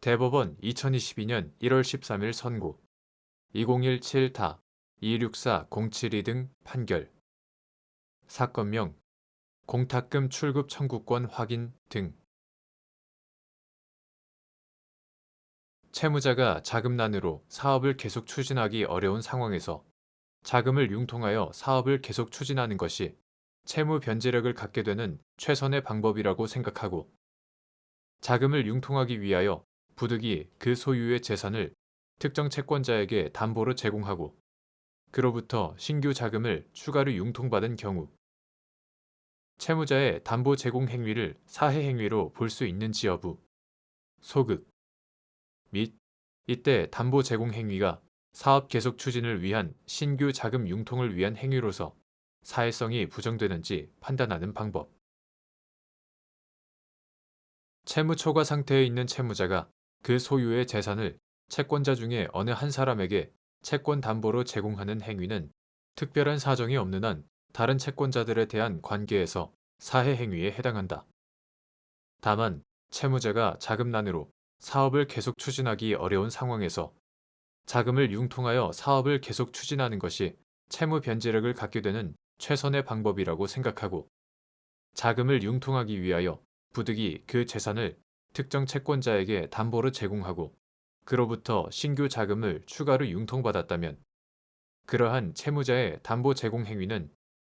대법원 2022년 1월 13일 선고 2017-264-072 등 판결 사건명 공탁금 출급 청구권 확인 등 채무자가 자금난으로 사업을 계속 추진하기 어려운 상황에서 자금을 융통하여 사업을 계속 추진하는 것이 채무 변제력을 갖게 되는 최선의 방법이라고 생각하고 자금을 융통하기 위하여 부득이 그 소유의 재산을 특정 채권자에게 담보로 제공하고 그로부터 신규 자금을 추가로 융통받은 경우 채무자의 담보 제공 행위를 사해 행위로 볼 수 있는지 여부, 소급 및 이때 담보 제공 행위가 사업 계속 추진을 위한 신규 자금 융통을 위한 행위로서 사해성이 부정되는지 판단하는 방법. 채무 초과 상태에 있는 채무자가 그 소유의 재산을 채권자 중에 어느 한 사람에게 채권 담보로 제공하는 행위는 특별한 사정이 없는 한 다른 채권자들에 대한 관계에서 사해 행위에 해당한다. 다만 채무자가 자금난으로 사업을 계속 추진하기 어려운 상황에서 자금을 융통하여 사업을 계속 추진하는 것이 채무 변제력을 갖게 되는 최선의 방법이라고 생각하고 자금을 융통하기 위하여 부득이 그 재산을 특정 채권자에게 담보로 제공하고 그로부터 신규 자금을 추가로 융통받았다면 그러한 채무자의 담보 제공 행위는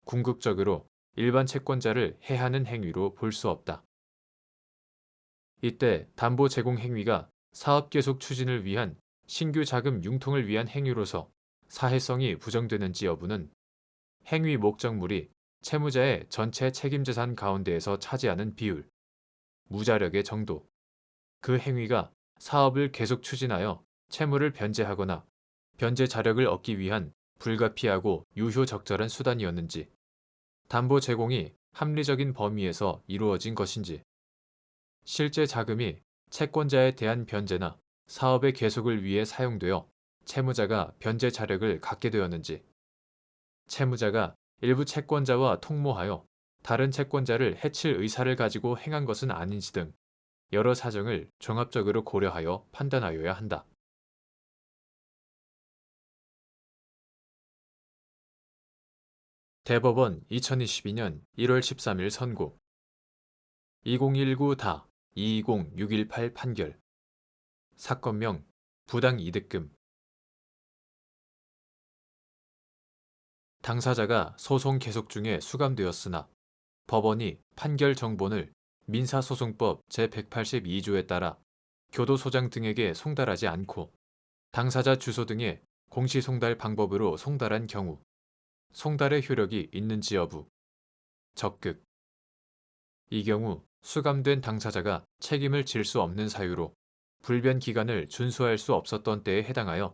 궁극적으로 일반 채권자를 해하는 행위로 볼 수 없다. 이때 담보 제공 행위가 사업 계속 추진을 위한 신규 자금 융통을 위한 행위로서 사해성이 부정되는지 여부는 행위 목적물이 채무자의 전체 책임재산 가운데에서 차지하는 비율, 무자력의 정도, 그 행위가 사업을 계속 추진하여 채무를 변제하거나 변제 자력을 얻기 위한 불가피하고 유효적절한 수단이었는지, 담보 제공이 합리적인 범위에서 이루어진 것인지, 실제 자금이 채권자에 대한 변제나 사업의 계속을 위해 사용되어 채무자가 변제 자력을 갖게 되었는지, 채무자가 일부 채권자와 통모하여 다른 채권자를 해칠 의사를 가지고 행한 것은 아닌지 등 여러 사정을 종합적으로 고려하여 판단하여야 한다. 대법원 2022년 1월 13일 선고 2019-220-618 판결 사건명 부당이득금 당사자가 소송 계속 중에 수감되었으나 법원이 판결 정본을 민사소송법 제182조에 따라 교도소장 등에게 송달하지 않고 당사자 주소 등의 공시송달 방법으로 송달한 경우 송달의 효력이 있는지 여부, 적극. 이 경우 수감된 당사자가 책임을 질 수 없는 사유로 불변 기간을 준수할 수 없었던 때에 해당하여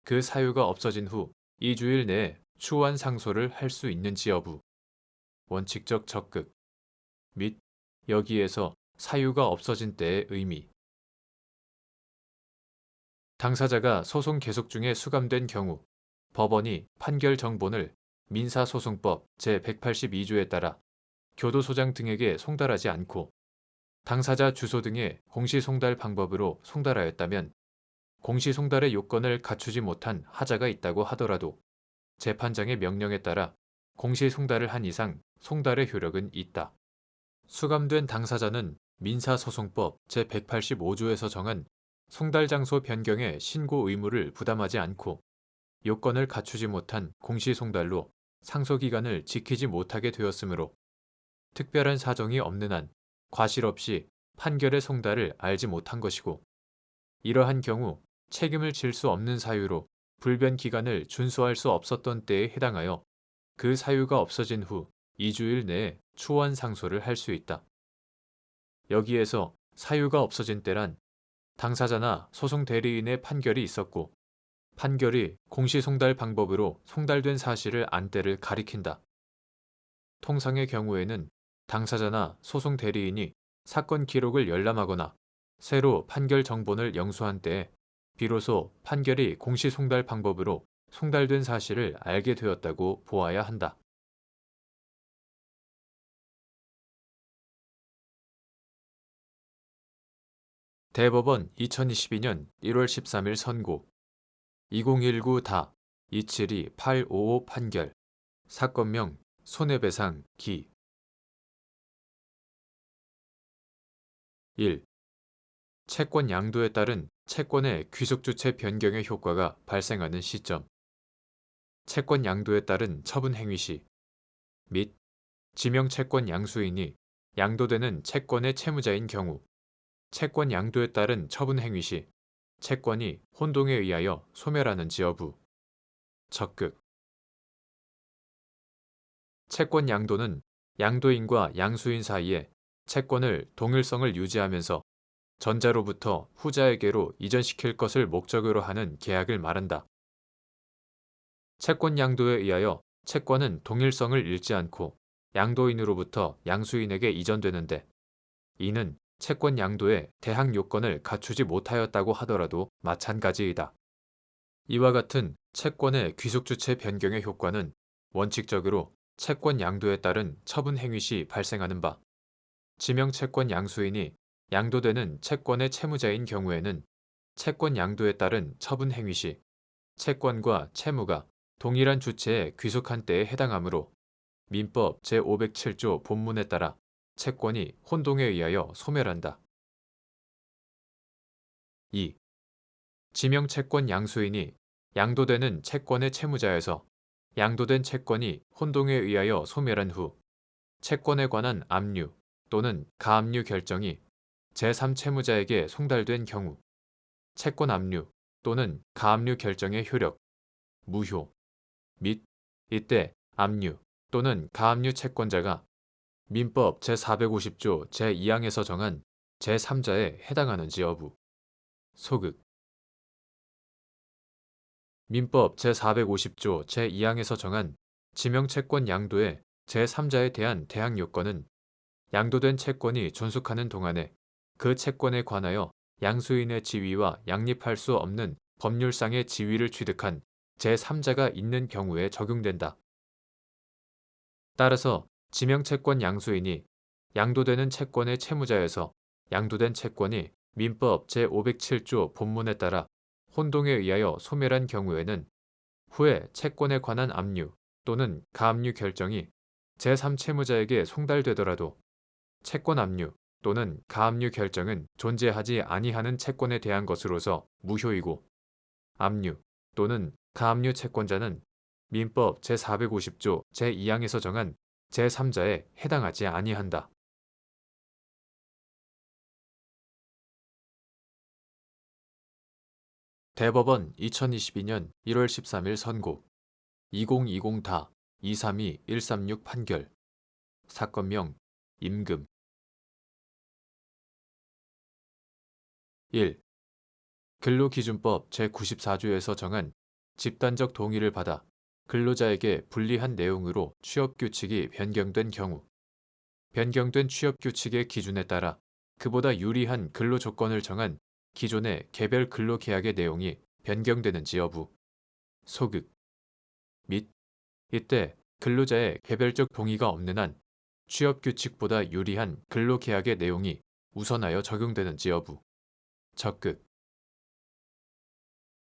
그 사유가 없어진 후 2주일 내에 추후한 상소를 할 수 있는지 여부, 원칙적 적극. 및 여기에서 사유가 없어진 때의 의미. 당사자가 소송 계속 중에 수감된 경우 법원이 판결 정본을 민사소송법 제182조에 따라 교도소장 등에게 송달하지 않고 당사자 주소 등의 공시송달 방법으로 송달하였다면 공시송달의 요건을 갖추지 못한 하자가 있다고 하더라도 재판장의 명령에 따라 공시송달을 한 이상 송달의 효력은 있다. 수감된 당사자는 민사소송법 제185조에서 정한 송달 장소 변경의 신고 의무를 부담하지 않고 요건을 갖추지 못한 공시송달로 상소기간을 지키지 못하게 되었으므로 특별한 사정이 없는 한 과실 없이 판결의 송달을 알지 못한 것이고 이러한 경우 책임을 질 수 없는 사유로 불변 기간을 준수할 수 없었던 때에 해당하여 그 사유가 없어진 후 2주일 내에 추후한 상소를 할 수 있다. 여기에서 사유가 없어진 때란 당사자나 소송 대리인의 판결이 있었고 판결이 공시송달 방법으로 송달된 사실을 안 때를 가리킨다. 통상의 경우에는 당사자나 소송 대리인이 사건 기록을 열람하거나 새로 판결 정본을 영수한 때에 비로소 판결이 공시송달 방법으로 송달된 사실을 알게 되었다고 보아야 한다. 대법원 2022년 1월 13일 선고 2019-272-855 판결 사건명 손해배상 기 1. 채권 양도에 따른 채권의 귀속주체 변경의 효과가 발생하는 시점 채권 양도에 따른 처분 행위 시 및 지명채권 양수인이 양도되는 채권의 채무자인 경우 채권 양도에 따른 처분 행위 시 채권이 혼동에 의하여 소멸하는지 여부 적극 채권 양도는 양도인과 양수인 사이에 채권을 동일성을 유지하면서 전자로부터 후자에게로 이전시킬 것을 목적으로 하는 계약을 말한다. 채권 양도에 의하여 채권은 동일성을 잃지 않고 양도인으로부터 양수인에게 이전되는데 이는 채권 양도의 대항 요건을 갖추지 못하였다고 하더라도 마찬가지이다. 이와 같은 채권의 귀속주체 변경의 효과는 원칙적으로 채권 양도에 따른 처분 행위 시 발생하는 바 지명채권 양수인이 양도되는 채권의 채무자인 경우에는 채권 양도에 따른 처분 행위 시 채권과 채무가 동일한 주체에 귀속한 때에 해당하므로 민법 제507조 본문에 따라 채권이 혼동에 의하여 소멸한다. 2. 지명채권 양수인이 양도되는 채권의 채무자에서 양도된 채권이 혼동에 의하여 소멸한 후 채권에 관한 압류 또는 가압류 결정이 제3채무자에게 송달된 경우 채권 압류 또는 가압류 결정의 효력, 무효 및 이때 압류 또는 가압류 채권자가 민법 제450조 제2항에서 정한 제3자에 해당하는지 여부 소극 민법 제450조 제2항에서 정한 지명채권 양도의 제3자에 대한 대항 요건은 양도된 채권이 존속하는 동안에 그 채권에 관하여 양수인의 지위와 양립할 수 없는 법률상의 지위를 취득한 제3자가 있는 경우에 적용된다. 따라서 지명채권 양수인이 양도되는 채권의 채무자에서 양도된 채권이 민법 제507조 본문에 따라 혼동에 의하여 소멸한 경우에는 후에 채권에 관한 압류 또는 가압류 결정이 제3채무자에게 송달되더라도 채권 압류 또는 가압류 결정은 존재하지 아니하는 채권에 대한 것으로서 무효이고 압류 또는 가압류 채권자는 민법 제450조 제2항에서 정한 제3자에 해당하지 아니한다. 대법원 2022년 1월 13일 선고 2020-232-136 판결 사건명 임금 1. 근로기준법 제94조에서 정한 집단적 동의를 받아 근로자에게 불리한 내용으로 취업규칙이 변경된 경우 변경된 취업규칙의 기준에 따라 그보다 유리한 근로조건을 정한 기존의 개별 근로계약의 내용이 변경되는지 여부 소극 및 이때 근로자의 개별적 동의가 없는 한 취업규칙보다 유리한 근로계약의 내용이 우선하여 적용되는지 여부 적극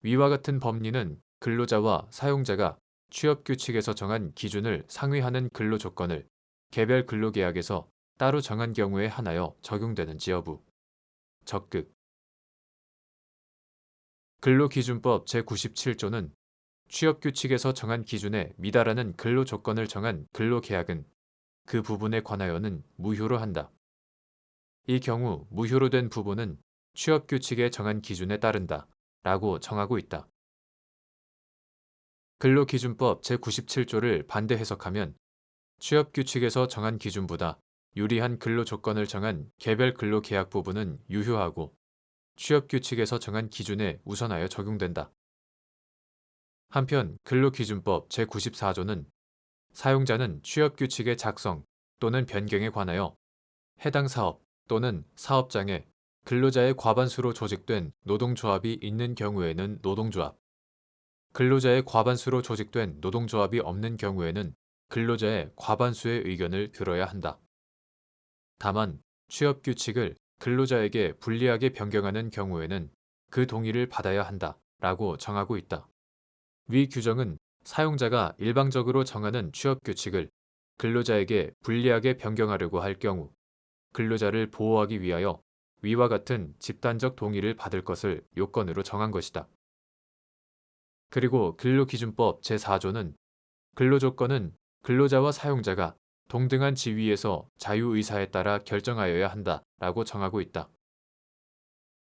위와 같은 법리는 근로자와 사용자가 취업규칙에서 정한 기준을 상회하는 근로조건을 개별 근로계약에서 따로 정한 경우에 한하여 적용되는지 여부 적극 근로기준법 제97조는 취업규칙에서 정한 기준에 미달하는 근로조건을 정한 근로계약은 그 부분에 관하여는 무효로 한다. 이 경우 무효로 된 부분은 취업규칙에 정한 기준에 따른다 라고 정하고 있다. 근로기준법 제97조를 반대 해석하면 취업규칙에서 정한 기준보다 유리한 근로조건을 정한 개별 근로계약 부분은 유효하고 취업규칙에서 정한 기준에 우선하여 적용된다. 한편 근로기준법 제94조는 사용자는 취업규칙의 작성 또는 변경에 관하여 해당 사업 또는 사업장에 근로자의 과반수로 조직된 노동조합이 있는 경우에는 노동조합, 근로자의 과반수로 조직된 노동조합이 없는 경우에는 근로자의 과반수의 의견을 들어야 한다. 다만 취업규칙을 근로자에게 불리하게 변경하는 경우에는 그 동의를 받아야 한다 라고 정하고 있다. 위 규정은 사용자가 일방적으로 정하는 취업 규칙을 근로자에게 불리하게 변경하려고 할 경우 근로자를 보호하기 위하여 위와 같은 집단적 동의를 받을 것을 요건으로 정한 것이다. 그리고 근로기준법 제4조는 근로조건은 근로자와 사용자가 동등한 지위에서 자유의사에 따라 결정하여야 한다 라고 정하고 있다.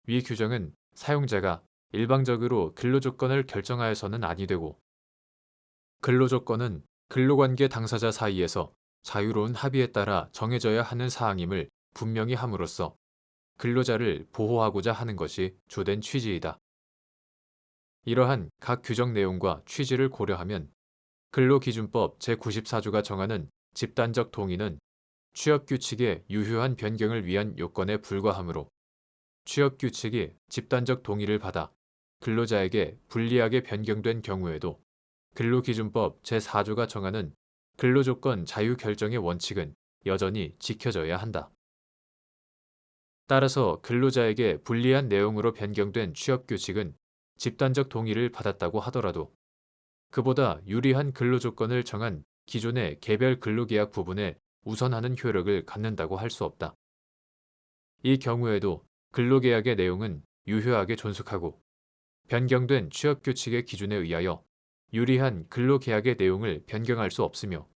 위 규정은 사용자가 일방적으로 근로조건을 결정하여서는 아니 되고 근로조건은 근로관계 당사자 사이에서 자유로운 합의에 따라 정해져야 하는 사항임을 분명히 함으로써 근로자를 보호하고자 하는 것이 주된 취지이다. 이러한 각 규정 내용과 취지를 고려하면 근로기준법 제94조가 정하는 집단적 동의는 취업규칙의 유효한 변경을 위한 요건에 불과하므로 취업규칙이 집단적 동의를 받아 근로자에게 불리하게 변경된 경우에도 근로기준법 제4조가 정하는 근로조건 자유결정의 원칙은 여전히 지켜져야 한다. 따라서 근로자에게 불리한 내용으로 변경된 취업규칙은 집단적 동의를 받았다고 하더라도 그보다 유리한 근로조건을 정한 기존의 개별 근로계약 부분에 우선하는 효력을 갖는다고 할 수 없다. 이 경우에도 근로계약의 내용은 유효하게 존속하고 변경된 취업규칙의 기준에 의하여 유리한 근로계약의 내용을 변경할 수 없으며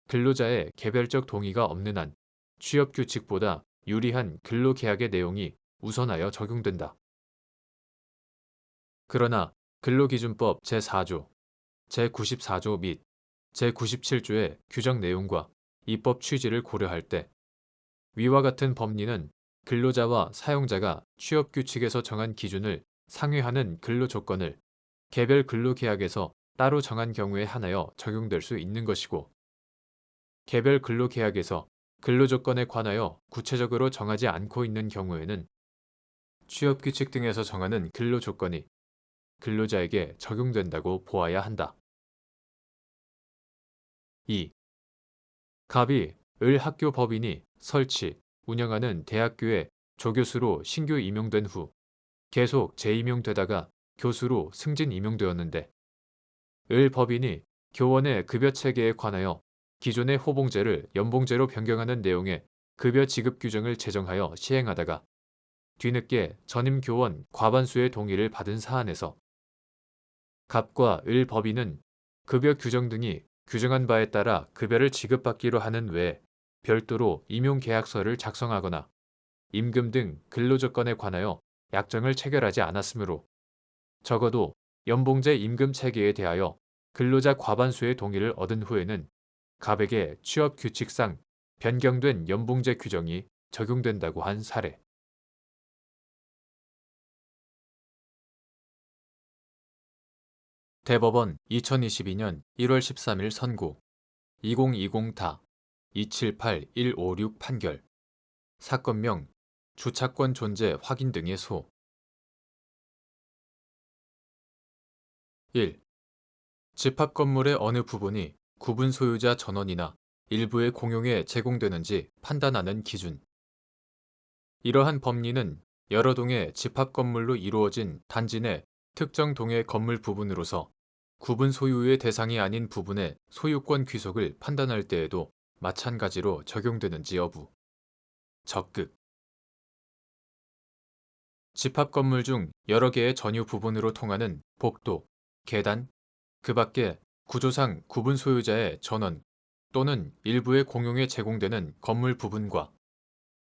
근로자의 개별적 동의가 없는 한 취업규칙보다 유리한 근로계약의 내용이 우선하여 적용된다. 그러나 근로기준법 제4조, 제94조 및 제97조의 규정 내용과 입법 취지를 고려할 때 위와 같은 법리는 근로자와 사용자가 취업규칙에서 정한 기준을 상회하는 근로조건을 개별 근로계약에서 따로 정한 경우에 한하여 적용될 수 있는 것이고 개별 근로계약에서 근로조건에 관하여 구체적으로 정하지 않고 있는 경우에는 취업규칙 등에서 정하는 근로조건이 근로자에게 적용된다고 보아야 한다. 2. 갑이 을 학교 법인이 설치, 운영하는 대학교에 조교수로 신규 임용된 후 계속 재임용되다가 교수로 승진 임용되었는데 을 법인이 교원의 급여 체계에 관하여 기존의 호봉제를 연봉제로 변경하는 내용의 급여 지급 규정을 제정하여 시행하다가 뒤늦게 전임 교원 과반수의 동의를 받은 사안에서 갑과 을 법인은 급여 규정 등이 규정한 바에 따라 급여를 지급받기로 하는 외에 별도로 임용계약서를 작성하거나 임금 등 근로조건에 관하여 약정을 체결하지 않았으므로 적어도 연봉제 임금 체계에 대하여 근로자 과반수의 동의를 얻은 후에는 갑에게 취업규칙상 변경된 연봉제 규정이 적용된다고 한 사례. 대법원 2022년 1월 13일 선고 2020다 278156 판결 사건명 주차권 존재 확인 등의 소 1. 집합 건물의 어느 부분이 구분 소유자 전원이나 일부의 공용에 제공되는지 판단하는 기준. 이러한 법리는 여러 동의 집합 건물로 이루어진 단지 내 특정 동의 건물 부분으로서 구분 소유의 대상이 아닌 부분의 소유권 귀속을 판단할 때에도 마찬가지로 적용되는지 여부. 적극. 집합 건물 중 여러 개의 전유 부분으로 통하는 복도, 계단, 그 밖에 구조상 구분 소유자의 전원 또는 일부의 공용에 제공되는 건물 부분과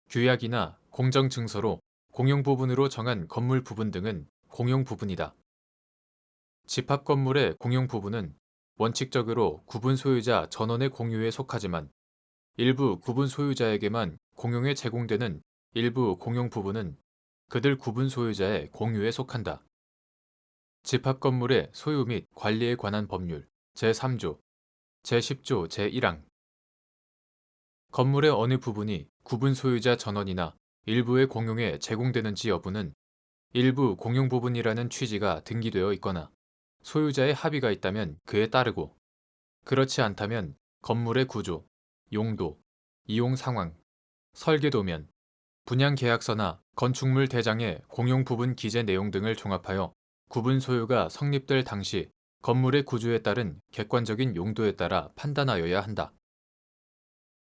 규약이나 공정증서로 공용 부분으로 정한 건물 부분 등은 공용 부분이다. 집합 건물의 공용 부분은 원칙적으로 구분 소유자 전원의 공유에 속하지만 일부 구분 소유자에게만 공용에 제공되는 일부 공용 부분은 그들 구분 소유자의 공유에 속한다. 집합 건물의 소유 및 관리에 관한 법률 제3조, 제10조 제1항 건물의 어느 부분이 구분 소유자 전원이나 일부의 공용에 제공되는지 여부는 일부 공용 부분이라는 취지가 등기되어 있거나 소유자의 합의가 있다면 그에 따르고 그렇지 않다면 건물의 구조, 용도, 이용 상황, 설계도면, 분양계약서나 건축물 대장의 공용 부분 기재 내용 등을 종합하여 구분 소유가 성립될 당시 건물의 구조에 따른 객관적인 용도에 따라 판단하여야 한다.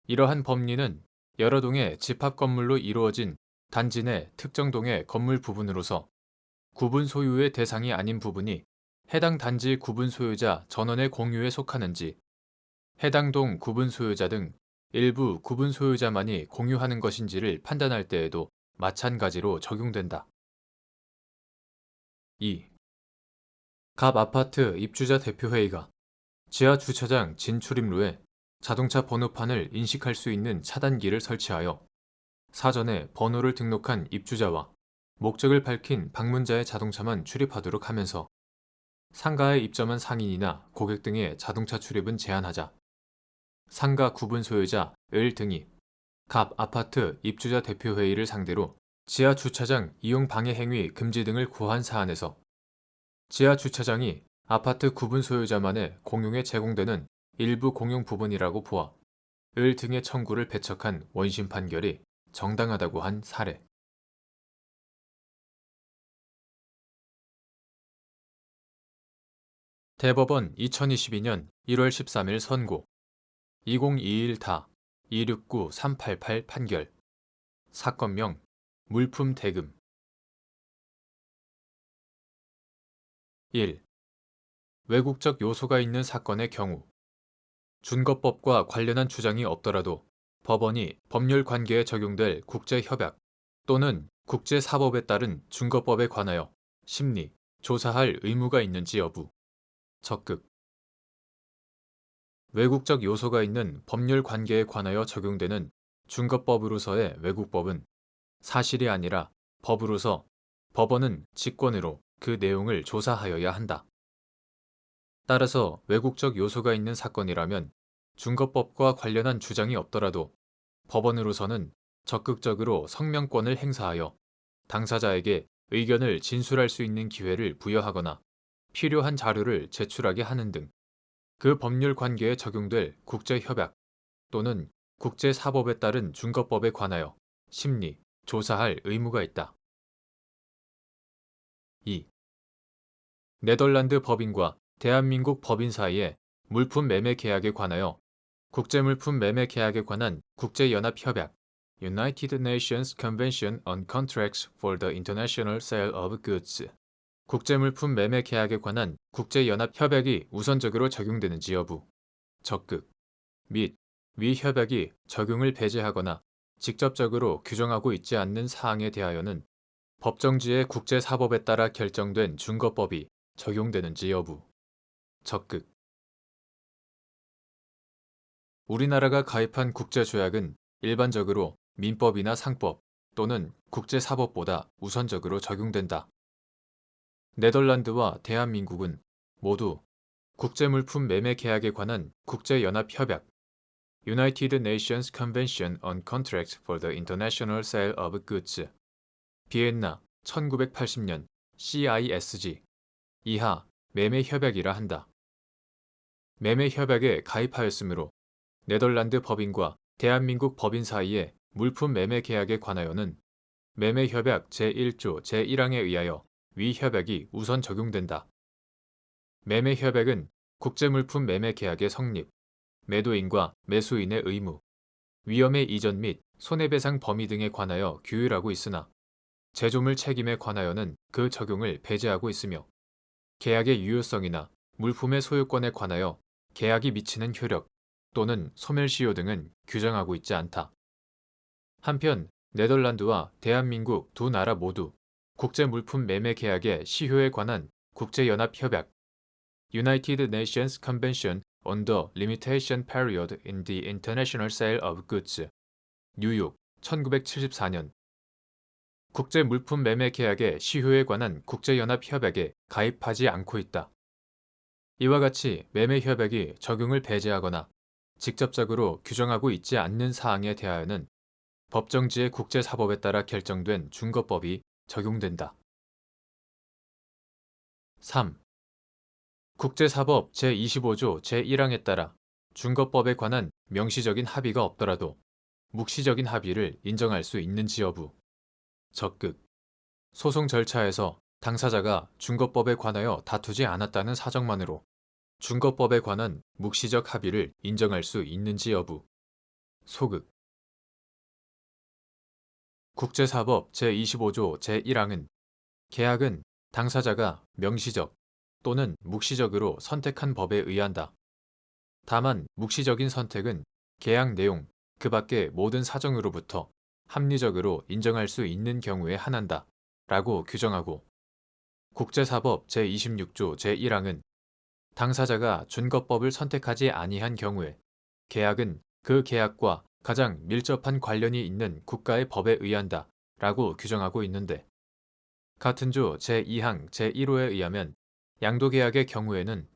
이러한 법리는 여러 동의 집합 건물로 이루어진 단지 내 특정 동의 건물 부분으로서 구분 소유의 대상이 아닌 부분이 해당 단지 구분 소유자 전원의 공유에 속하는지, 해당 동 구분 소유자 등 일부 구분 소유자만이 공유하는 것인지를 판단할 때에도 마찬가지로 적용된다. 2. 갑 아파트 입주자 대표회의가 지하 주차장 진출입로에 자동차 번호판을 인식할 수 있는 차단기를 설치하여 사전에 번호를 등록한 입주자와 목적을 밝힌 방문자의 자동차만 출입하도록 하면서 상가에 입점한 상인이나 고객 등의 자동차 출입은 제한하자 상가 구분 소유자 을 등이 갑 아파트 입주자 대표회의를 상대로 지하 주차장 이용 방해 행위 금지 등을 고한 사안에서 지하 주차장이 아파트 구분 소유자만의 공용에 제공되는 일부 공용 부분이라고 보아 을 등의 청구를 배척한 원심 판결이 정당하다고 한 사례. 대법원 2022년 1월 13일 선고 2021-269-388 판결 사건명 물품 대금 1. 외국적 요소가 있는 사건의 경우 준거법과 관련한 주장이 없더라도 법원이 법률 관계에 적용될 국제협약 또는 국제사법에 따른 준거법에 관하여 심리, 조사할 의무가 있는지 여부 적극 외국적 요소가 있는 법률 관계에 관하여 적용되는 준거법으로서의 외국법은 사실이 아니라 법으로서 법원은 직권으로 그 내용을 조사하여야 한다. 따라서 외국적 요소가 있는 사건이라면 준거법과 관련한 주장이 없더라도 법원으로서는 적극적으로 성명권을 행사하여 당사자에게 의견을 진술할 수 있는 기회를 부여하거나 필요한 자료를 제출하게 하는 등 그 법률 관계에 적용될 국제협약 또는 국제사법에 따른 준거법에 관하여 심리, 조사할 의무가 있다. 2. 네덜란드 법인과 대한민국 법인 사이의 물품 매매 계약에 관하여 국제물품 매매 계약에 관한 국제연합협약 United Nations Convention on Contracts for the International Sale of Goods 국제물품 매매 계약에 관한 국제연합협약이 우선적으로 적용되는지 여부 적극 및 위 협약이 적용을 배제하거나 직접적으로 규정하고 있지 않는 사항에 대하여는 법정지의 국제사법에 따라 결정된 준거법이 적용되는지 여부 적극 우리나라가 가입한 국제조약은 일반적으로 민법이나 상법 또는 국제사법보다 우선적으로 적용된다. 네덜란드와 대한민국은 모두 국제물품 매매 계약에 관한 국제연합협약 United Nations Convention on Contracts for the International Sale of Goods 비엔나 1980년 CISG 이하 매매협약이라 한다. 매매협약에 가입하였으므로 네덜란드 법인과 대한민국 법인 사이의 물품 매매 계약에 관하여는 매매협약 제1조 제1항에 의하여 위 협약이 우선 적용된다. 매매협약은 국제물품 매매 계약의 성립, 매도인과 매수인의 의무, 위험의 이전 및 손해배상 범위 등에 관하여 규율하고 있으나 제조물 책임에 관하여는 그 적용을 배제하고 있으며 계약의 유효성이나 물품의 소유권에 관하여 계약이 미치는 효력 또는 소멸시효 등은 규정하고 있지 않다. 한편 네덜란드와 대한민국 두 나라 모두 국제물품 매매 계약의 시효에 관한 국제연합협약 United Nations Convention on the Limitation Period in the International Sale of Goods 뉴욕 1974년 국제물품 매매 계약의 시효에 관한 국제연합협약에 가입하지 않고 있다. 이와 같이 매매협약이 적용을 배제하거나 직접적으로 규정하고 있지 않는 사항에 대하여는 법정지의 국제사법에 따라 결정된 준거법이 적용된다. 3. 국제사법 제25조 제1항에 따라 준거법에 관한 명시적인 합의가 없더라도 묵시적인 합의를 인정할 수 있는지 여부 적극. 소송 절차에서 당사자가 준거법에 관하여 다투지 않았다는 사정만으로 준거법에 관한 묵시적 합의를 인정할 수 있는지 여부. 소극. 국제사법 제25조 제1항은 계약은 당사자가 명시적 또는 묵시적으로 선택한 법에 의한다. 다만 묵시적인 선택은 계약 내용 그 밖의 모든 사정으로부터 합리적으로 인정할 수 있는 경우에 한한다 라고 규정하고, 국제사법 제26조 제1항은 당사자가 준거법을 선택하지 아니한 경우에 계약은 그 계약과 가장 밀접한 관련이 있는 국가의 법에 의한다 라고 규정하고 있는데, 같은 조 제2항 제1호에 의하면 양도계약의 경우에는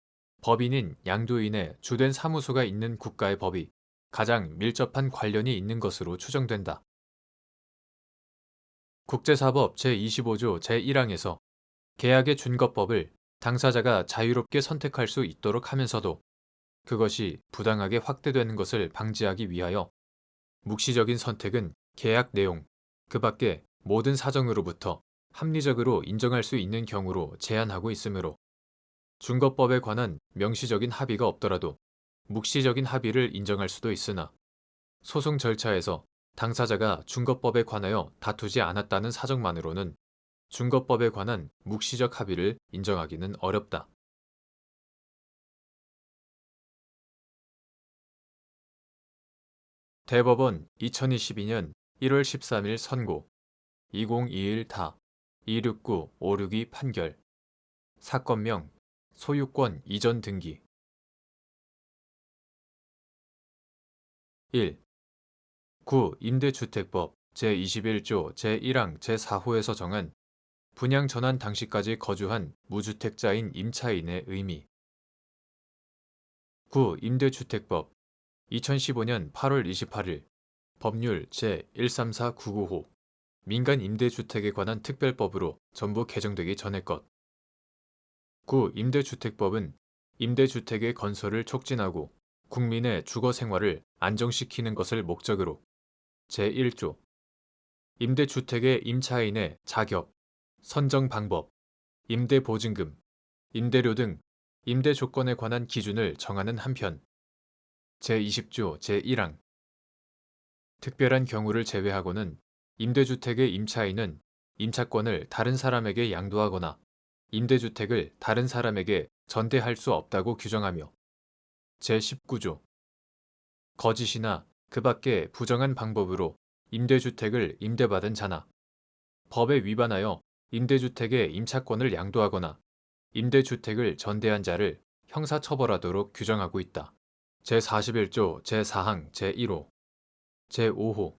법인인 양도인의 주된 사무소가 있는 국가의 법이 가장 밀접한 관련이 있는 것으로 추정된다. 국제사법 제25조 제1항에서 계약의 준거법을 당사자가 자유롭게 선택할 수 있도록 하면서도 그것이 부당하게 확대되는 것을 방지하기 위하여 묵시적인 선택은 계약 내용 그 밖의 모든 사정으로부터 합리적으로 인정할 수 있는 경우로 제한하고 있으므로 준거법에 관한 명시적인 합의가 없더라도 묵시적인 합의를 인정할 수도 있으나, 소송 절차에서 당사자가 준거법에 관하여 다투지 않았다는 사정만으로는 준거법에 관한 묵시적 합의를 인정하기는 어렵다. 대법원 2022년 1월 13일 선고 2021 타 269-562 판결. 사건명 소유권 이전 등기. 1. 구임대주택법 제21조 제1항 제4호에서 정한 분양 전환 당시까지 거주한 무주택자인 임차인의 의미. 구임대주택법 2015년 8월 28일 법률 제134995 민간 임대주택에 관한 특별법으로 전부 개정되기 전의 것. 구임대주택법은 임대주택의 건설을 촉진하고 국민의 주거 생활을 안정시키는 것을 목적으로 제1조 임대주택의 임차인의 자격, 선정 방법, 임대보증금, 임대료 등 임대 조건에 관한 기준을 정하는 한편 제20조 제1항 특별한 경우를 제외하고는 임대주택의 임차인은 임차권을 다른 사람에게 양도하거나 임대주택을 다른 사람에게 전대할 수 없다고 규정하며 제19조 거짓이나 그 밖의 부정한 방법으로 임대주택을 임대받은 자나 법에 위반하여 임대주택의 임차권을 양도하거나 임대주택을 전대한 자를 형사처벌하도록 규정하고 있다. 제41조 제4항 제1호 제5호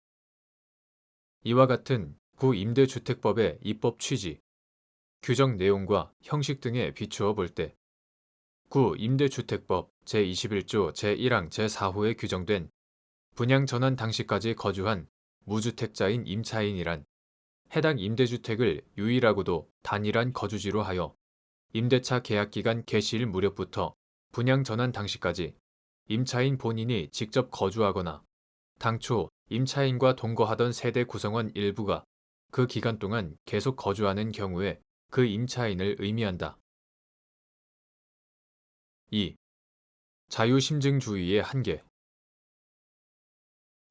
이와 같은 구임대주택법의 입법 취지, 규정 내용과 형식 등에 비추어 볼 때 구임대주택법 제21조 제1항 제4호에 규정된 분양 전환 당시까지 거주한 무주택자인 임차인이란 해당 임대주택을 유일하고도 단일한 거주지로 하여 임대차 계약기간 개시일 무렵부터 분양 전환 당시까지 임차인 본인이 직접 거주하거나 당초 임차인과 동거하던 세대 구성원 일부가 그 기간 동안 계속 거주하는 경우에 그 임차인을 의미한다. 2. 자유심증주의의 한계.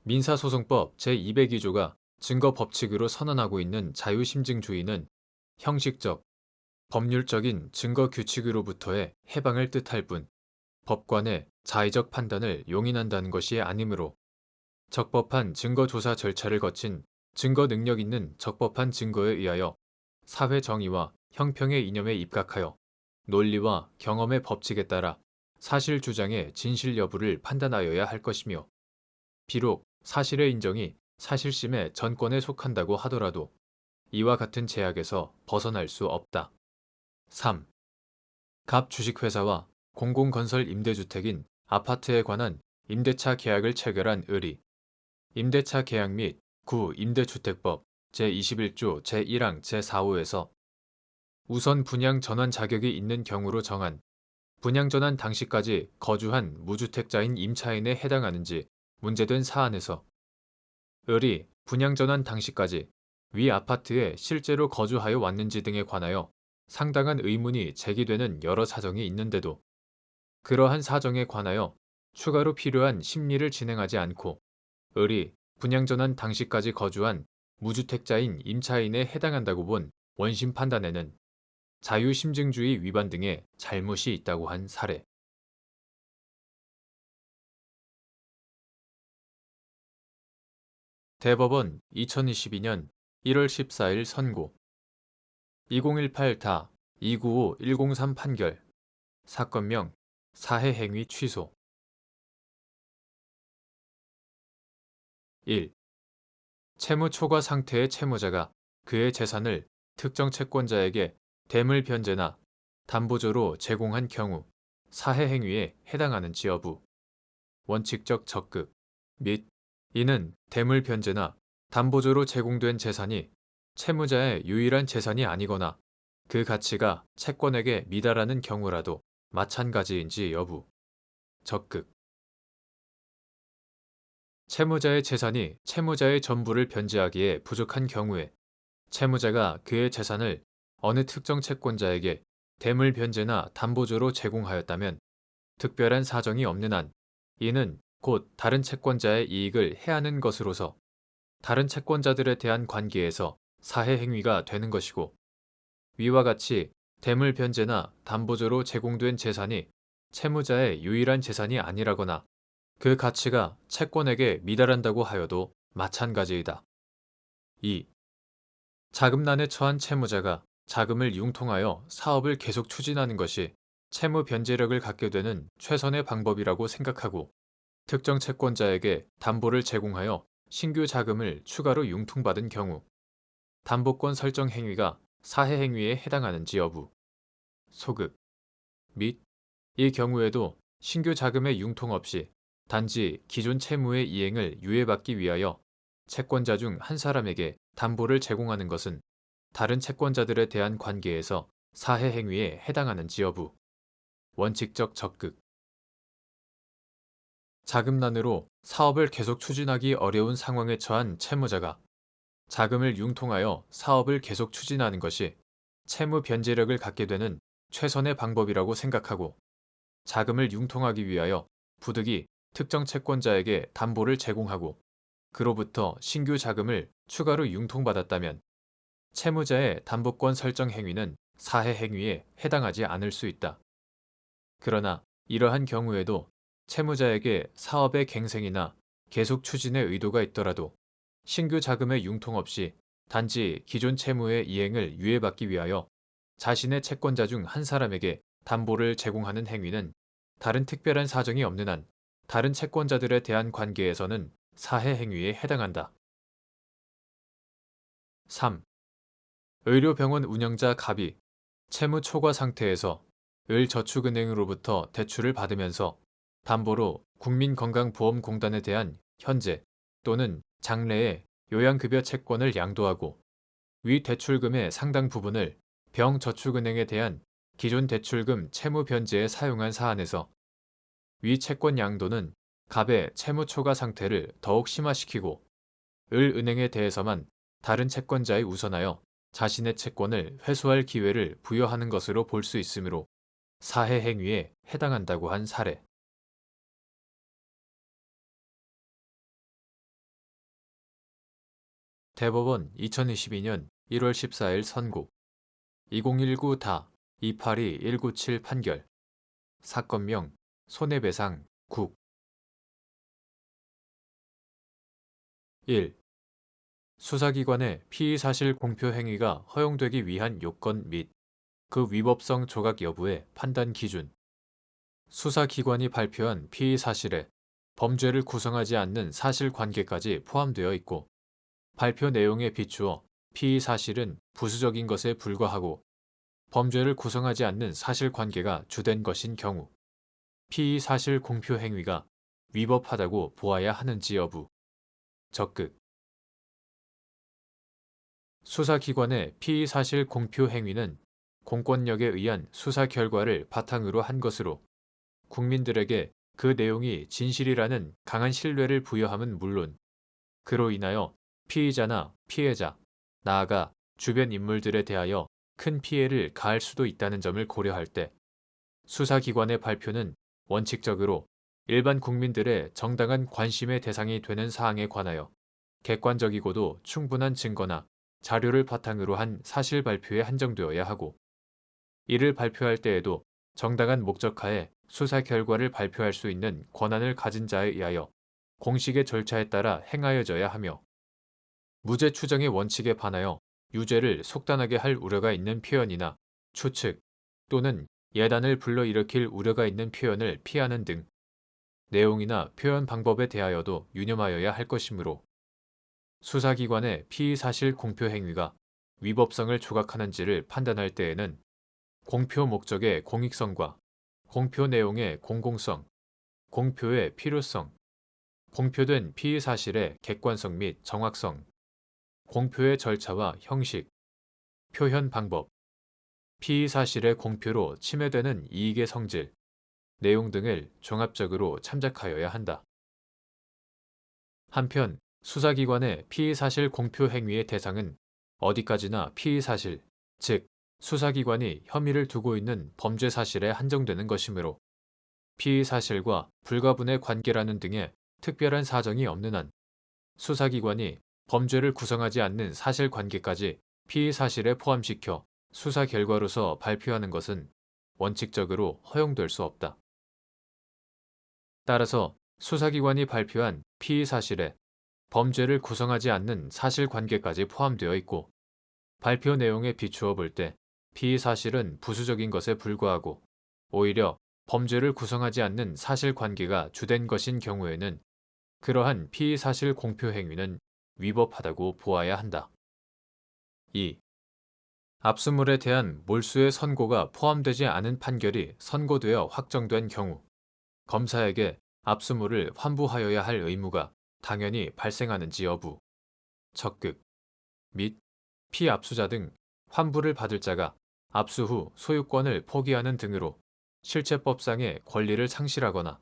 민사소송법 제202조가 증거법칙으로 선언하고 있는 자유심증주의는 형식적, 법률적인 증거규칙으로부터의 해방을 뜻할 뿐 법관의 자의적 판단을 용인한다는 것이 아니므로 적법한 증거조사 절차를 거친 증거 능력 있는 적법한 증거에 의하여 사회 정의와 형평의 이념에 입각하여 논리와 경험의 법칙에 따라 사실 주장의 진실 여부를 판단하여야 할 것이며, 비록 사실의 인정이 사실심의 전권에 속한다고 하더라도 이와 같은 제약에서 벗어날 수 없다. 3. 갑 주식회사와 공공건설 임대주택인 아파트에 관한 임대차 계약을 체결한 을이 임대차 계약 및 구임대주택법 제21조 제1항 제4호에서 우선 분양 전환 자격이 있는 경우로 정한 분양 전환 당시까지 거주한 무주택자인 임차인에 해당하는지 문제된 사안에서 을이 분양 전환 당시까지 위 아파트에 실제로 거주하여 왔는지 등에 관하여 상당한 의문이 제기되는 여러 사정이 있는데도 그러한 사정에 관하여 추가로 필요한 심리를 진행하지 않고 을이 분양전환 당시까지 거주한 무주택자인 임차인에 해당한다고 본 원심 판단에는 자유심증주의 위반 등의 잘못이 있다고 한 사례. 대법원 2022년 1월 14일 선고 2018다 295103 판결 사건명 사해행위 취소 1. 채무 초과 상태의 채무자가 그의 재산을 특정 채권자에게 대물 변제나 담보조로 제공한 경우 사해행위에 해당하는지 여부 원칙적 적극 및 이는 대물 변제나 담보조로 제공된 재산이 채무자의 유일한 재산이 아니거나 그 가치가 채권에게 미달하는 경우라도 마찬가지인지 여부 적극 채무자의 재산이 채무자의 전부를 변제하기에 부족한 경우에 채무자가 그의 재산을 어느 특정 채권자에게 대물 변제나 담보조로 제공하였다면 특별한 사정이 없는 한 이는 곧 다른 채권자의 이익을 해하는 것으로서 다른 채권자들에 대한 관계에서 사해 행위가 되는 것이고 위와 같이 대물 변제나 담보조로 제공된 재산이 채무자의 유일한 재산이 아니라거나 그 가치가 채권에게 미달한다고 하여도 마찬가지이다. 2. 자금난에 처한 채무자가 자금을 융통하여 사업을 계속 추진하는 것이 채무 변제력을 갖게 되는 최선의 방법이라고 생각하고 특정 채권자에게 담보를 제공하여 신규 자금을 추가로 융통받은 경우 담보권 설정 행위가 사해 행위에 해당하는지 여부 소극 및 이 경우에도 신규 자금의 융통 없이 단지 기존 채무의 이행을 유예받기 위하여 채권자 중 한 사람에게 담보를 제공하는 것은 다른 채권자들에 대한 관계에서 사해 행위에 해당하는지 여부 원칙적 적극 자금난으로 사업을 계속 추진하기 어려운 상황에 처한 채무자가 자금을 융통하여 사업을 계속 추진하는 것이 채무 변제력을 갖게 되는 최선의 방법이라고 생각하고 자금을 융통하기 위하여 부득이 특정 채권자에게 담보를 제공하고 그로부터 신규 자금을 추가로 융통받았다면 채무자의 담보권 설정 행위는 사해 행위에 해당하지 않을 수 있다. 그러나 이러한 경우에도 채무자에게 사업의 갱생이나 계속 추진의 의도가 있더라도 신규 자금의 융통 없이 단지 기존 채무의 이행을 유예받기 위하여 자신의 채권자 중 한 사람에게 담보를 제공하는 행위는 다른 특별한 사정이 없는 한 다른 채권자들에 대한 관계에서는 사해 행위에 해당한다. 3. 의료병원 운영자 갑이 채무 초과 상태에서 을저축은행으로부터 대출을 받으면서 담보로 국민건강보험공단에 대한 현재 또는 장래의 요양급여 채권을 양도하고 위 대출금의 상당 부분을 병저축은행에 대한 기존 대출금 채무 변제에 사용한 사안에서 위 채권 양도는 갑의 채무 초과 상태를 더욱 심화시키고 을은행에 대해서만 다른 채권자에 우선하여 자신의 채권을 회수할 기회를 부여하는 것으로 볼 수 있으므로 사해 행위에 해당한다고 한 사례. 대법원 2022년 1월 14일 선고 2019다 282197 판결 사건명 손해배상 국 1. 수사기관의 피의사실 공표 행위가 허용되기 위한 요건 및 그 위법성 조각 여부의 판단 기준 수사기관이 발표한 피의사실에 범죄를 구성하지 않는 사실관계까지 포함되어 있고 발표 내용에 비추어 피의사실은 부수적인 것에 불과하고 범죄를 구성하지 않는 사실관계가 주된 것인 경우 피의사실 공표 행위가 위법하다고 보아야 하는지 여부 적극 수사기관의 피의사실 공표 행위는 공권력에 의한 수사 결과를 바탕으로 한 것으로 국민들에게 그 내용이 진실이라는 강한 신뢰를 부여함은 물론 그로 인하여 피의자나 피해자 나아가 주변 인물들에 대하여 큰 피해를 가할 수도 있다는 점을 고려할 때 수사기관의 발표는 원칙적으로 일반 국민들의 정당한 관심의 대상이 되는 사항에 관하여 객관적이고도 충분한 증거나 자료를 바탕으로 한 사실 발표에 한정되어야 하고, 이를 발표할 때에도 정당한 목적하에 수사 결과를 발표할 수 있는 권한을 가진 자에 의하여 공식의 절차에 따라 행하여져야 하며, 무죄 추정의 원칙에 반하여 유죄를 속단하게 할 우려가 있는 표현이나 추측 또는 예단을 불러일으킬 우려가 있는 표현을 피하는 등 내용이나 표현 방법에 대하여도 유념하여야 할 것이므로, 수사기관의 피의사실 공표 행위가 위법성을 조각하는지를 판단할 때에는 공표 목적의 공익성과 공표 내용의 공공성, 공표의 필요성, 공표된 피의사실의 객관성 및 정확성, 공표의 절차와 형식, 표현 방법, 피의사실의 공표로 침해되는 이익의 성질, 내용 등을 종합적으로 참작하여야 한다. 한편 수사기관의 피의사실 공표 행위의 대상은 어디까지나 피의사실, 즉 수사기관이 혐의를 두고 있는 범죄 사실에 한정되는 것이므로, 피의사실과 불가분의 관계라는 등의 특별한 사정이 없는 한 수사기관이 범죄를 구성하지 않는 사실관계까지 피의사실에 포함시켜 수사 결과로서 발표하는 것은 원칙적으로 허용될 수 없다. 따라서 수사기관이 발표한 피의사실에 범죄를 구성하지 않는 사실관계까지 포함되어 있고, 발표 내용에 비추어 볼 때 피의사실은 부수적인 것에 불과하고 오히려 범죄를 구성하지 않는 사실관계가 주된 것인 경우에는 그러한 피의사실 공표 행위는 위법하다고 보아야 한다. 2. 압수물에 대한 몰수의 선고가 포함되지 않은 판결이 선고되어 확정된 경우 검사에게 압수물을 환부하여야 할 의무가 당연히 발생하는지 여부, 적극 및 피압수자 등 환부를 받을 자가 압수 후 소유권을 포기하는 등으로 실체법상의 권리를 상실하거나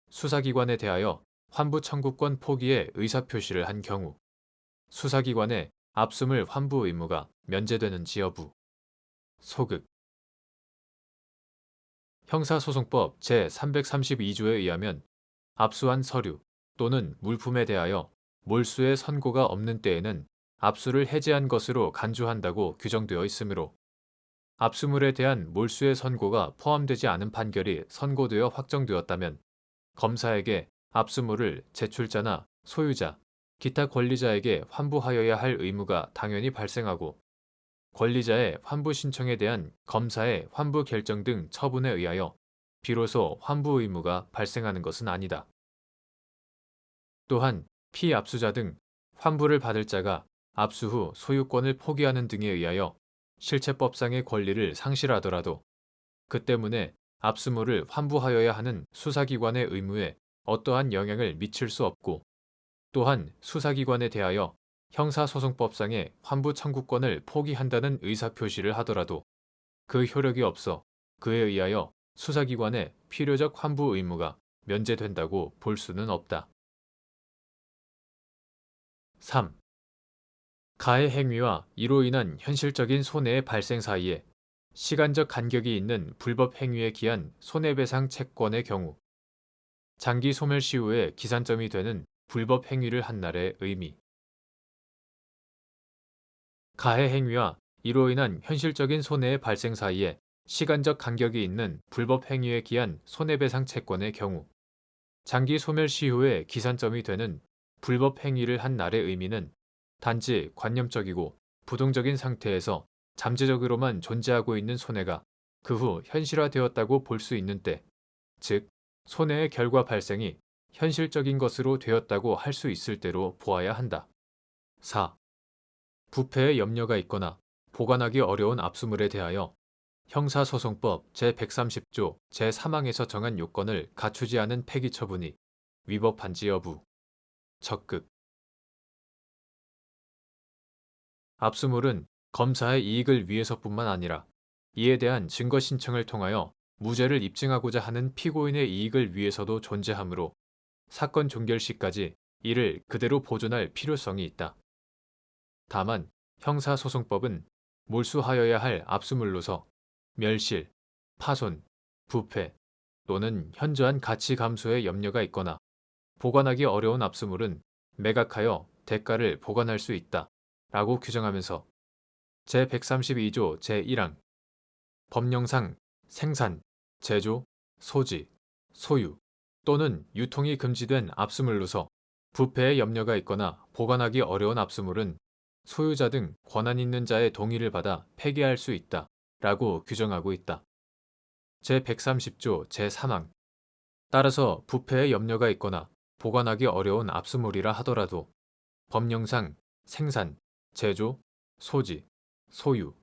수사기관에 대하여 환부 청구권 포기의 의사표시를 한 경우 수사기관의 압수물 환부 의무가 면제되는지 여부, 소극. 형사소송법 제332조에 의하면 압수한 서류 또는 물품에 대하여 몰수의 선고가 없는 때에는 압수를 해제한 것으로 간주한다고 규정되어 있으므로, 압수물에 대한 몰수의 선고가 포함되지 않은 판결이 선고되어 확정되었다면 검사에게 압수물을 제출자나 소유자, 기타 권리자에게 환부하여야 할 의무가 당연히 발생하고, 권리자의 환부 신청에 대한 검사의 환부 결정 등 처분에 의하여 비로소 환부 의무가 발생하는 것은 아니다. 또한 피압수자 등 환부를 받을 자가 압수 후 소유권을 포기하는 등에 의하여 실체법상의 권리를 상실하더라도 그 때문에 압수물을 환부하여야 하는 수사기관의 의무에 어떠한 영향을 미칠 수 없고, 또한 수사기관에 대하여 형사소송법상의 환부 청구권을 포기한다는 의사표시를 하더라도 그 효력이 없어 그에 의하여 수사기관의 필요적 환부 의무가 면제된다고 볼 수는 없다. 3. 가해 행위와 이로 인한 현실적인 손해의 발생 사이에 시간적 간격이 있는 불법 행위에 기한 손해배상 채권의 경우 장기 소멸시 후에 기산점이 되는 불법 행위를 한 날의 의미. 가해 행위와 이로 인한 현실적인 손해의 발생 사이에 시간적 간격이 있는 불법 행위에 기한 손해배상 채권의 경우 장기 소멸시 후에 기산점이 되는 불법 행위를 한 날의 의미는 단지 관념적이고 부동적인 상태에서 잠재적으로만 존재하고 있는 손해가 그 후 현실화되었다고 볼 수 있는 때, 즉 손해의 결과 발생이 현실적인 것으로 되었다고 할 수 있을 때로 보아야 한다. 4. 부패의 염려가 있거나 보관하기 어려운 압수물에 대하여 형사소송법 제130조 제3항에서 정한 요건을 갖추지 않은 폐기 처분이 위법한지 여부, 적극. 압수물은 검사의 이익을 위해서뿐만 아니라 이에 대한 증거 신청을 통하여 무죄를 입증하고자 하는 피고인의 이익을 위해서도 존재하므로 사건 종결 시까지 이를 그대로 보존할 필요성이 있다. 다만 형사소송법은 몰수하여야 할 압수물로서 멸실, 파손, 부패 또는 현저한 가치 감소의 염려가 있거나 보관하기 어려운 압수물은 매각하여 대가를 보관할 수 있다 라고 규정하면서 제132조 제1항 법령상 생산, 제조, 소지, 소유 또는 유통이 금지된 압수물로서 부패의 염려가 있거나 보관하기 어려운 압수물은 소유자 등 권한 있는 자의 동의를 받아 폐기할 수 있다 라고 규정하고 있다. 제130조 제3항 따라서 부패의 염려가 있거나 보관하기 어려운 압수물이라 하더라도 법령상 생산, 제조, 소지, 소유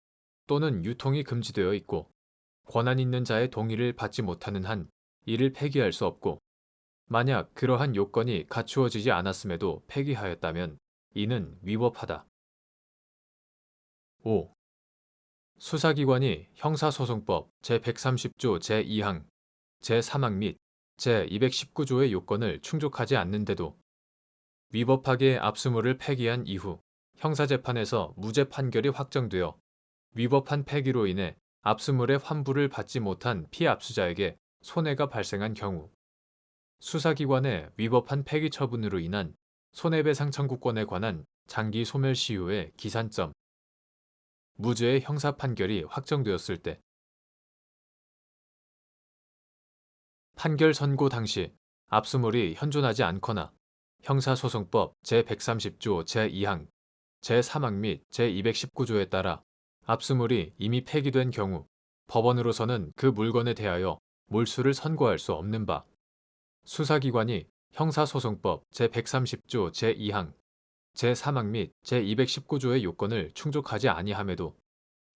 또는 유통이 금지되어 있고 권한 있는 자의 동의를 받지 못하는 한 이를 폐기할 수 없고 만약 그러한 요건이 갖추어지지 않았음에도 폐기하였다면 이는 위법하다. 5. 수사기관이 형사소송법 제130조 제2항, 제3항 및 제219조의 요건을 충족하지 않는데도 위법하게 압수물을 폐기한 이후 형사재판에서 무죄 판결이 확정되어 위법한 폐기로 인해 압수물의 환부를 받지 못한 피압수자에게 손해가 발생한 경우 수사기관의 위법한 폐기 처분으로 인한 손해배상 청구권에 관한 장기 소멸시효의 기산점 무죄의 형사 판결이 확정되었을 때 판결 선고 당시 압수물이 현존하지 않거나 형사소송법 제130조 제2항, 제3항 및 제219조에 따라 압수물이 이미 폐기된 경우 법원으로서는 그 물건에 대하여 몰수를 선고할 수 없는 바 수사기관이 형사소송법 제130조 제2항, 제3항 및 제219조의 요건을 충족하지 아니함에도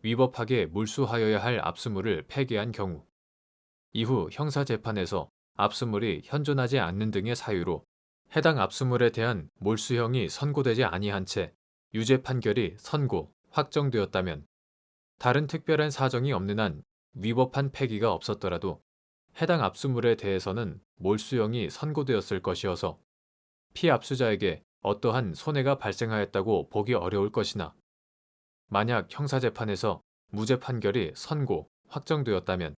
위법하게 몰수하여야 할 압수물을 폐기한 경우 이후 형사재판에서 압수물이 현존하지 않는 등의 사유로 해당 압수물에 대한 몰수형이 선고되지 아니한 채 유죄 판결이 선고, 확정되었다면 다른 특별한 사정이 없는 한 위법한 폐기가 없었더라도 해당 압수물에 대해서는 몰수형이 선고되었을 것이어서 피압수자에게 어떠한 손해가 발생하였다고 보기 어려울 것이나 만약 형사재판에서 무죄 판결이 선고, 확정되었다면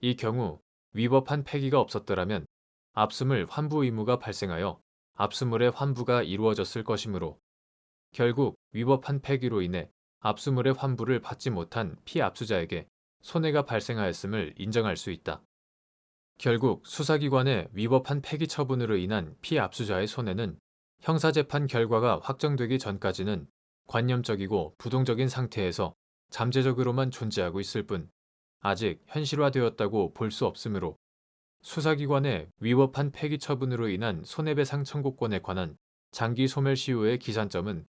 이 경우 위법한 폐기가 없었더라면 압수물 환부 의무가 발생하여 압수물의 환부가 이루어졌을 것이므로 결국 위법한 폐기로 인해 압수물의 환부를 받지 못한 피압수자에게 손해가 발생하였음을 인정할 수 있다. 결국 수사기관의 위법한 폐기 처분으로 인한 피압수자의 손해는 형사재판 결과가 확정되기 전까지는 관념적이고 부동적인 상태에서 잠재적으로만 존재하고 있을 뿐 아직 현실화되었다고 볼 수 없으므로 수사기관의 위법한 폐기 처분으로 인한 손해배상 청구권에 관한 장기 소멸시효의 기산점은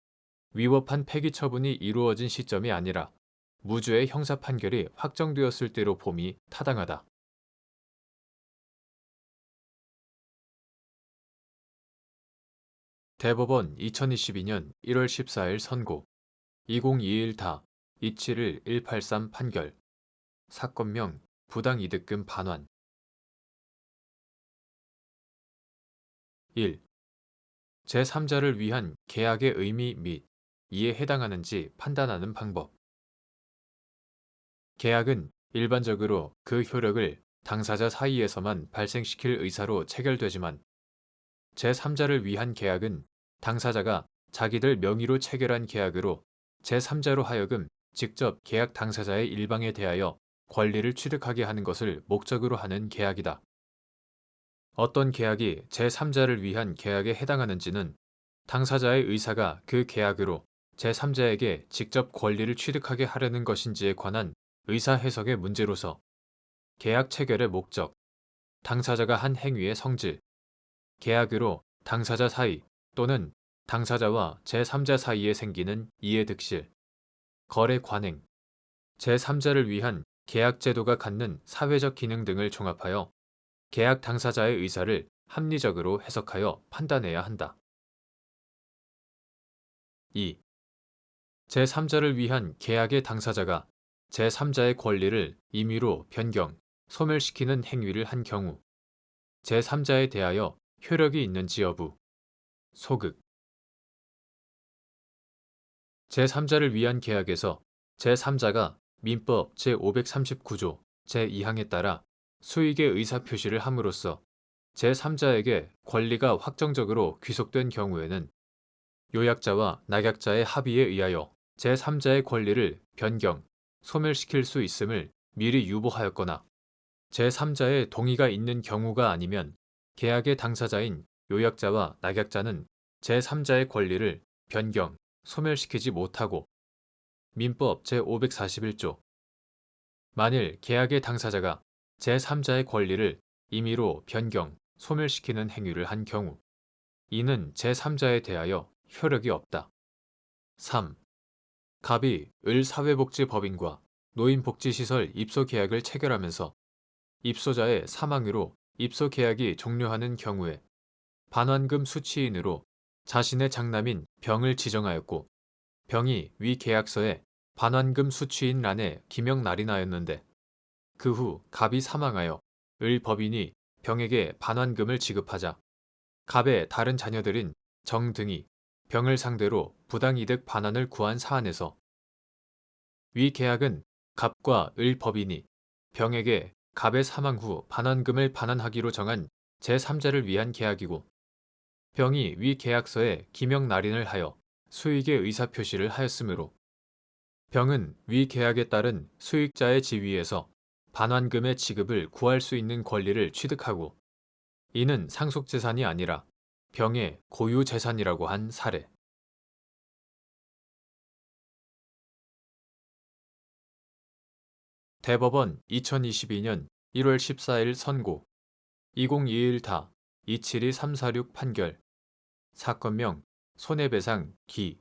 위법한 폐기 처분이 이루어진 시점이 아니라 무죄의 형사 판결이 확정되었을 때로 봄이 타당하다. 대법원 2022년 1월 14일 선고 2021다 271-183 판결 사건명 부당이득금 반환 1. 제3자를 위한 계약의 의미 및 이에 해당하는지 판단하는 방법 계약은 일반적으로 그 효력을 당사자 사이에서만 발생시킬 의사로 체결되지만 제3자를 위한 계약은 당사자가 자기들 명의로 체결한 계약으로 제3자로 하여금 직접 계약 당사자의 일방에 대하여 권리를 취득하게 하는 것을 목적으로 하는 계약이다. 어떤 계약이 제3자를 위한 계약에 해당하는지는 당사자의 의사가 그 계약으로 제3자에게 직접 권리를 취득하게 하려는 것인지에 관한 의사 해석의 문제로서 계약 체결의 목적, 당사자가 한 행위의 성질, 계약으로 당사자 사이 또는 당사자와 제3자 사이에 생기는 이해득실, 거래 관행, 제3자를 위한 계약 제도가 갖는 사회적 기능 등을 종합하여 계약 당사자의 의사를 합리적으로 해석하여 판단해야 한다. 2. 제3자를 위한 계약의 당사자가 제3자의 권리를 임의로 변경, 소멸시키는 행위를 한 경우 제3자에 대하여 효력이 있는지 여부 소극 제3자를 위한 계약에서 제3자가 민법 제539조 제2항에 따라 수익의 의사표시를 함으로써 제3자에게 권리가 확정적으로 귀속된 경우에는 요약자와 낙약자의 합의에 의하여 제3자의 권리를 변경, 소멸시킬 수 있음을 미리 유보하였거나 제3자의 동의가 있는 경우가 아니면 계약의 당사자인 요약자와 낙약자는 제3자의 권리를 변경, 소멸시키지 못하고 민법 제541조 만일 계약의 당사자가 제3자의 권리를 임의로 변경, 소멸시키는 행위를 한 경우 이는 제3자에 대하여 효력이 없다. 3. 갑이 을사회복지법인과 노인복지시설 입소계약을 체결하면서 입소자의 사망으로 입소계약이 종료하는 경우에 반환금 수취인으로 자신의 장남인 병을 지정하였고 병이 위 계약서에 반환금 수취인 란에 기명 날인하였는데 그 후 갑이 사망하여 을 법인이 병에게 반환금을 지급하자 갑의 다른 자녀들인 정 등이 병을 상대로 부당이득 반환을 구한 사안에서 위 계약은 갑과 을 법인이 병에게 갑의 사망 후 반환금을 반환하기로 정한 제3자를 위한 계약이고 병이 위 계약서에 기명 날인을 하여 수익의 의사표시를 하였으므로 병은 위 계약에 따른 수익자의 지위에서 반환금의 지급을 구할 수 있는 권리를 취득하고 이는 상속재산이 아니라 병의 고유재산이라고 한 사례. 대법원 2022년 1월 14일 선고 2021다 272346 판결 사건명 손해배상 기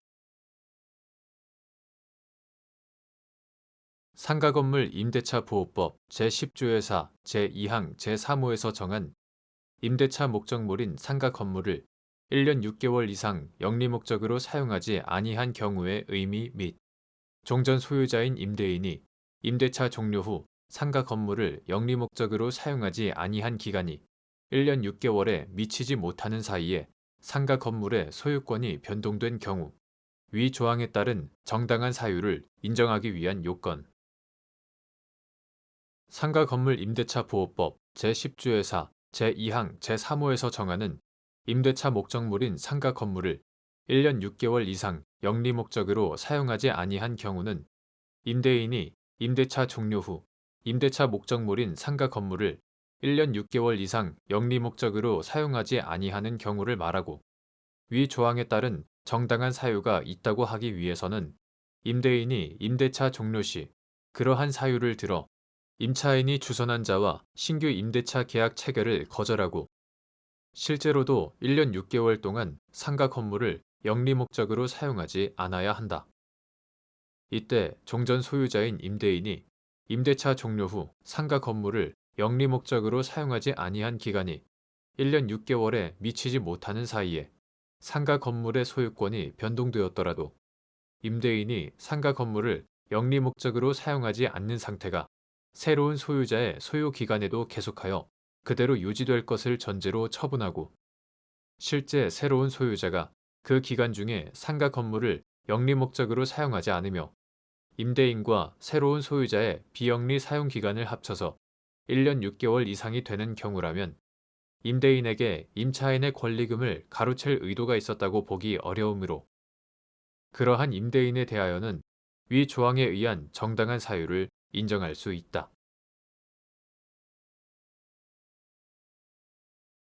상가건물 임대차 보호법 제10조의 4 제2항 제3호에서 정한 임대차 목적물인 상가 건물을 1년 6개월 이상 영리 목적으로 사용하지 아니한 경우의 의미 및 종전 소유자인 임대인이 임대차 종료 후 상가 건물을 영리 목적으로 사용하지 아니한 기간이 1년 6개월에 미치지 못하는 사이에 상가 건물의 소유권이 변동된 경우 위 조항에 따른 정당한 사유를 인정하기 위한 요건 상가 건물 임대차 보호법 제10조의 4 제2항 제3호에서 정하는 임대차 목적물인 상가 건물을 1년 6개월 이상 영리 목적으로 사용하지 아니한 경우는 임대인이 임대차 종료 후 임대차 목적물인 상가 건물을 1년 6개월 이상 영리 목적으로 사용하지 아니하는 경우를 말하고 위 조항에 따른 정당한 사유가 있다고 하기 위해서는 임대인이 임대차 종료 시 그러한 사유를 들어 임차인이 주선한 자와 신규 임대차 계약 체결을 거절하고 실제로도 1년 6개월 동안 상가 건물을 영리 목적으로 사용하지 않아야 한다. 이때 종전 소유자인 임대인이 임대차 종료 후 상가 건물을 영리 목적으로 사용하지 아니한 기간이 1년 6개월에 미치지 못하는 사이에 상가 건물의 소유권이 변동되었더라도 임대인이 상가 건물을 영리 목적으로 사용하지 않는 상태가 새로운 소유자의 소유 기간에도 계속하여 그대로 유지될 것을 전제로 처분하고 실제 새로운 소유자가 그 기간 중에 상가 건물을 영리 목적으로 사용하지 않으며 임대인과 새로운 소유자의 비영리 사용 기간을 합쳐서 1년 6개월 이상이 되는 경우라면 임대인에게 임차인의 권리금을 가로챌 의도가 있었다고 보기 어려우므로 그러한 임대인에 대하여는 위 조항에 의한 정당한 사유를 인정할 수 있다.